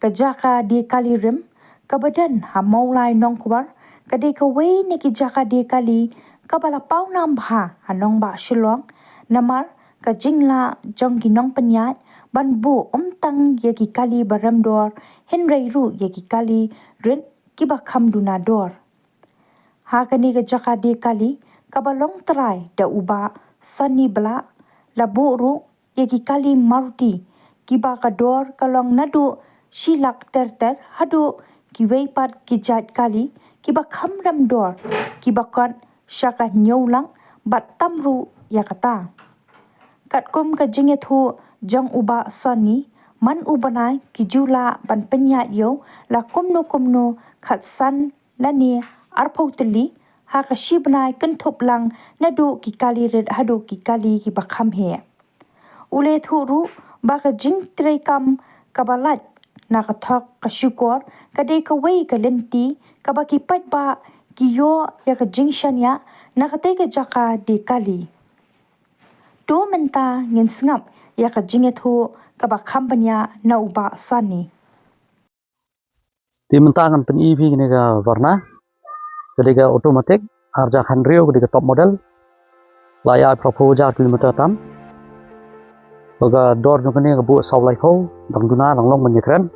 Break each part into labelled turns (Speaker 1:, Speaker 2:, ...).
Speaker 1: jaka di kali rem, kabadan ha maulai nong kubar, kadai kawai ni ki jaka di kali, kabala pau nam bha ha nong ba shilong, namar ka jingla jong ki nong penyat, ban bu tang ye ki kali baram dor, henrai ru ye ki kali rin ki ba kham duna dor. Ha kani ka jaka di kali, kabalong terai da uba sani bela, labu ru ye ki kali maruti, kiba ka dor kalong nadu silak ter hadu ki weipat ki jat kali, kiba kham ram dor, kiba kon syaka nyaulang bat tamru ya kata. Kat kum ka jinget hu jong uba sani, man ubanai ki jula ban penyat yo la kumno khat san lani arpau teli ha ka shibnai kentup lang nadu ki kali red hadu ki kali ki bakham he. Ule thu ru ba ka jing trai kam kabalat na ka thok ka syukor kadai ka wei ka lenti ka ba ki pat ba ki yo ya ka jing shanya na ka te ka jaka di kali. Tu menta ngin sngap ya ka jinget hu ka ba kampanya na uba sani.
Speaker 2: Di mentangan pen EV gini ka warna, ketika otomatik, harga Hanrio ketika top model, layak proposa kilometer tam, baga door jong kini kebu saw lai ho, dang duna dang long menyekran.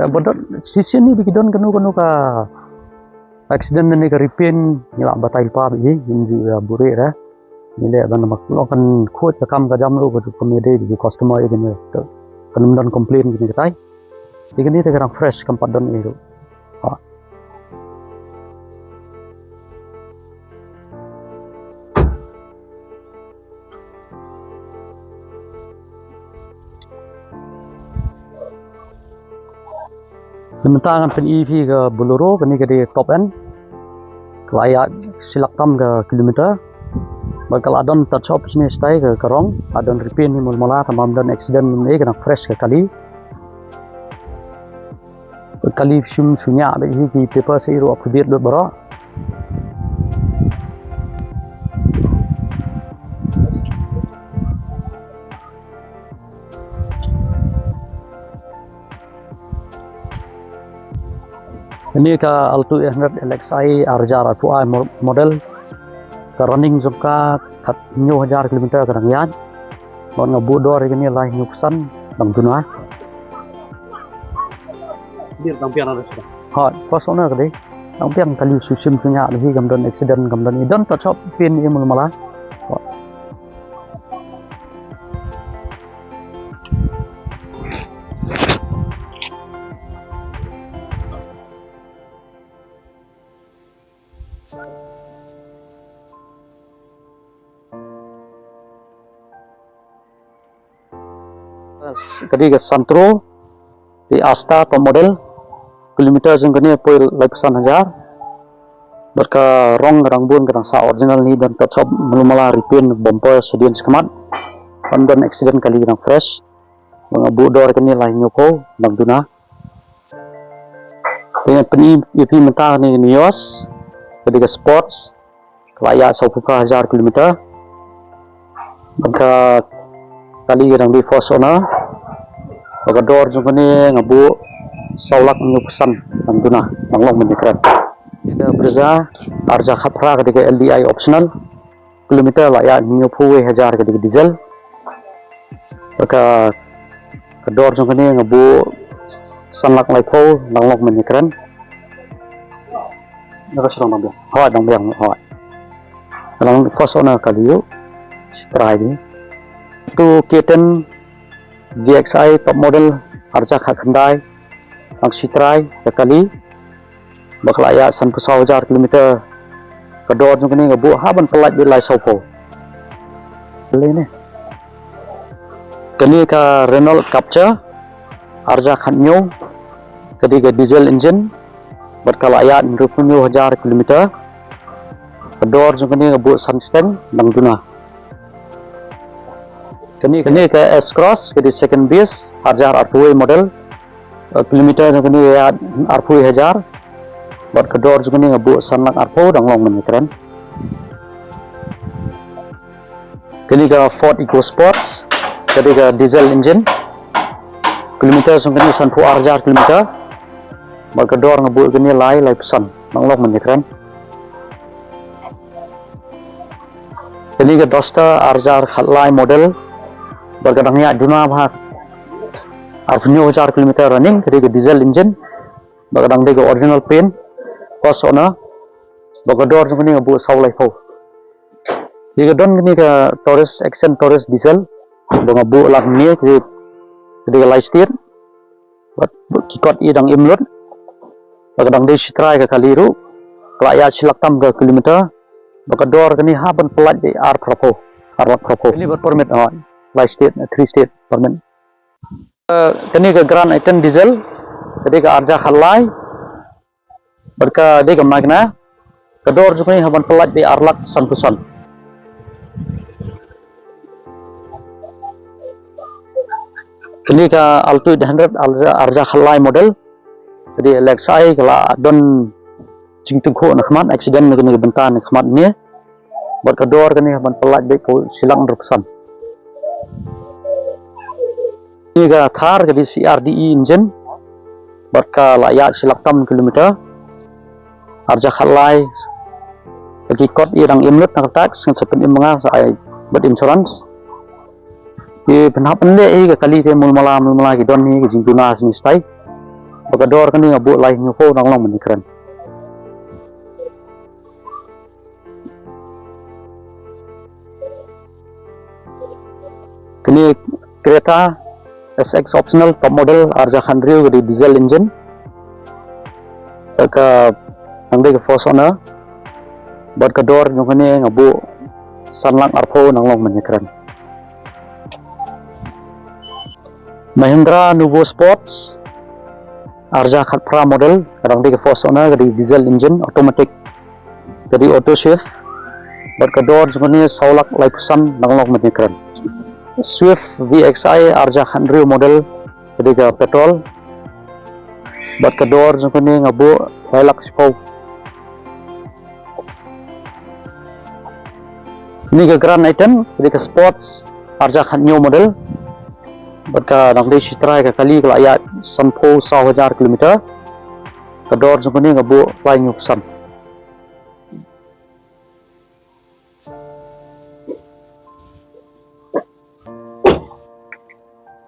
Speaker 2: Betul, sisi ni bikin kanu ka accident ni ka ripin, nilak batail pa bi, inju ya buri dah. Nilai ban mak lo kan khot ka kam ka jam lo ko komedi di customer ini to kan dan complain gini katai ini te karang fresh kampat don itu ha Sementangan pen EV ke Bolero kini ke di top end layak silak tam ke kilometer bakal adon touch-up sini stay ke karong adon repair ni mula tamam dan accident ni kena fresh ke kali sunya ada ki paper seiru update dot baro ini ke Alto 800 LXi RJR RPI model ka running jumka kat nyu 1000 km kadang yan bon ngabu dor ini lai nyuksan dang tuna dir dang pian ada sudah ha pasona kade dang pian kali susim sunya lagi gamdan accident gamdan idan touch up pin imul mala ketika Santro di Asta top model kilometer yang kini poil lepasan 1000 berka rong bun kadang sa original ni dan touch up melumala ripin bumper sedian sekemat dan accident kali kadang fresh mengabu dor kini lah nyoko dang duna dengan peni EP mentah ni Nios ketika sports layak 1000 km berka kali kadang di force owner baga door jung kini ngabu saulak nyuksan dang tuna dang long menyekran ida berza arja khapra ketika LDI optional kilometer layak nyupu 1000 ketika diesel baga ke door jung kini ngabu sanlak laipo dang long menyekran naka serang dang biang ha dang force owner kali yu try ni itu keten VXI top model harga khak khandai ang sitrai kali bakal aya 1000 km kedor jung kini ngabu haban pelat di lai sopo beli ni kini ka Renault Capture harga khanyo ketiga diesel engine berkala aya 20,000 km kedor jung kini ngabu sunstand dang duna kini ke S-Cross ke di second base harga R2 model kilometer jung kini ya R2 1000 buat kedor jung kini ngabu sanlak R2 dang long menyekran Kini ka Ford EcoSports, kini ka diesel engine. Kilometer sungkini 1,000 kilometer. Berkedor ngebuat kini lai pesan, nanglok menyekran. Kini ka Duster Arjar khatlai model. Berkedangnya duna bahak. Arpunyo 1,000 kilometer running, kini ka diesel engine. Berkedang dia ka original paint, first owner. Berkedor sungkini ngebuat saulai pau. Jika don kini ka Taurus Accent Taurus diesel, ngabu lang ni kini ka light steer, kikot idang imlut, kadang dia sitrai ka kaliru, kelaya silaktam ke kilometer, bakador kini haban pelat di ar prapo. Ini buat permit light steer 3 state permit. Kini ka Grand Item diesel, kini ka Arja Khalai, berka dia ka Magna, kador juga ni haban pelat di arlak santusan. Kini ka Alto 800 Arja Khalai model. Jadi Lexai kala don jingtugho na khman accident kini bentan khmat ni. Buat kedor kini haban pelat be ko silang ruksan. Ini ka Thar kali CRDE engine. Buat ka layak silaktam kilometer. Arja Khalai bagi kot irang imlut nak tax ngan sepen imanga sa ai buat insurance. Di penhapan le ke kali ke mula ke don ni ke jingtuna sini stai. Bakador kan ni ngabu lai nyuko nang long menikran. Kini kereta SX optional top model Arja Khandrio di diesel engine. Ke nang ke force owner. Bakador nyuko ni ngabu sanlang arpo nang long menikran. Mahindra Nuvo Sports Arja Khatra model, kadang dia force owner dari diesel engine automatic dari auto shift. Berkedor sebenarnya saulak laipusan nanglok menyekran. Swift VXI Arja Khandrio model dari ke petrol. Berkedor sebenarnya ngabu lailak sipau. Ini ke Grand Item dari ke Sports Arja Khandrio model. Berka nang dei sitrai ka kali kalau ayat 1,000 kilometer kedor sungkuni ngabu lai nyuksan.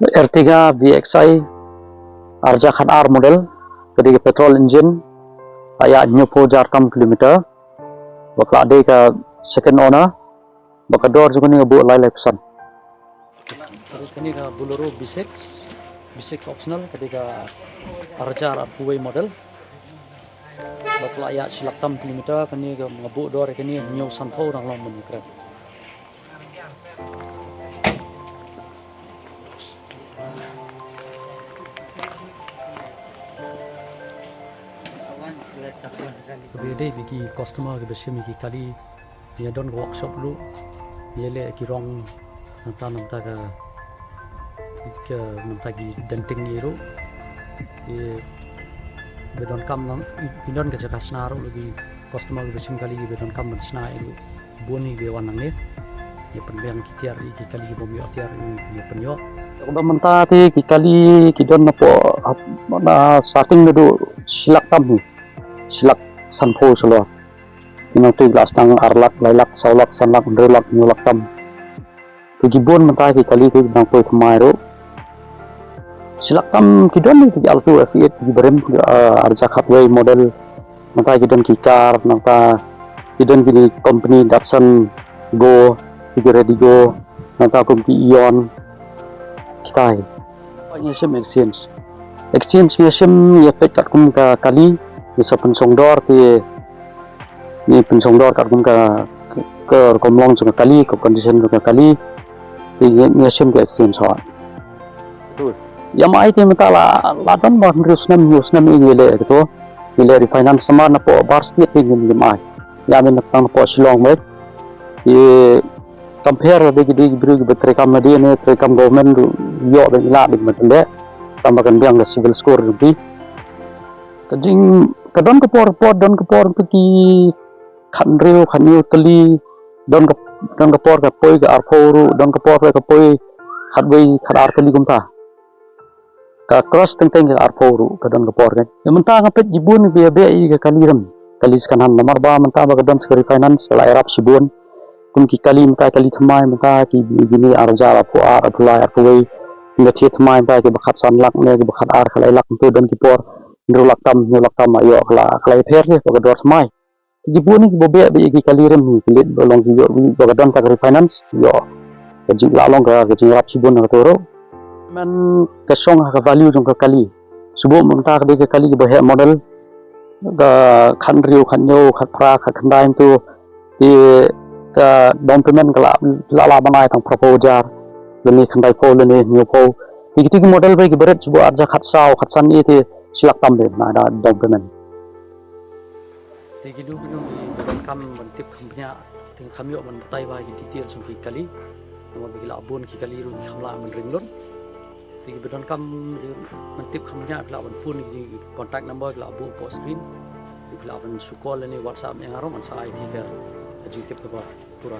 Speaker 2: R3 VXI Arja Khan R model kadi petrol engine ayat 90 kilometer bakla dei ka second owner bakador sungkuni ngabu lai pesan. Terus kini ka Bolero B6 optional ketika Arja Arpuway model bakla ya silaktam kilometer kini ka ngabu dor kini new sanfo nang long menikran. Bede bagi customer ke besim ki kali dia don workshop lu dia le ki rong nanta ke mentagi denting iru bedon kam nang pindon ke jakas naru lagi customer besim kali bedon kam sna iru boni be wanang ne ya penbeng kitiar iki kali bomyo tiar ya penyo udah menta ti ki kali ki don napo na starting do silak tam silak sanpo solo tinang tu glas nang arlak lailak saulak sanlak ndrelak nyulak tam Tigibun mentah ki kali tu nang poi thmairu silaktam kidon ni ti Alto F8 di berem Arja Khatway model mentah kidon ki car nangta kidon ki company Datsun Go ki ready go nangta kum ki Ion kitai banyak sim exchange ki sim ya pet kat kum ka kali ni sa pensongdor ki ni pensongdor kat kum ka ke komlong jung kali ke condition jung kali ni sim ke exchange hot tu ya mai te mata la don ba rusnam ingile to ile refinance sama na po bar state ingin mai ya men tang po silong me ye compare de di bru betre kam na ne tre kam government yo de la de matle tambakan biang da civil score bi kajing kadon ke por don ke por ki khanreu khanyu kali don ke dong kapor ka poi ka arforu dong kapor ka poi khatwei khatar kali kumta ka cross teng ka arforu ka dong kapor kan menta ngapet jibun be be I ka kaliram kalis kanan lamar ba menta ba ka don sekali finance la erap sibun kum ki kali menta kali thamai menta ki gini arja apu ar apulai apuwei nga thi thamai menta ki bakhat san lak ne ki bakhat ar khalai lak tu don ki por nrulak tam ayo kala khalai pher ni ba ka dor thamai Gibuni bobe be gi kalirim hi kilit bolong gi yo ga don ta refinance yo ji la long ga ji rap sibun ga toro man ka song ka value jong ka kali subo mun ta de ka kali bo he model ga khan riu khan yo khat pra khat khandai tu ti ka down payment ka la bangai tang proposal leni khandai ko leni new ko ti model be gi beret subo arja khat sao khat san ni ti silak tam be na da down payment
Speaker 3: Tegi du binung di badan kam bantip kampnya ting kami ok bantai ba ki detail sum ki kali nama bigila abun ki kali ru khamla man ringlon tegi badan kam bantip kampnya bigila ban phone ki contact number bigila abu po screen bigila ban su call ni whatsapp yang harom an sai ki ka ju tip ka ba pura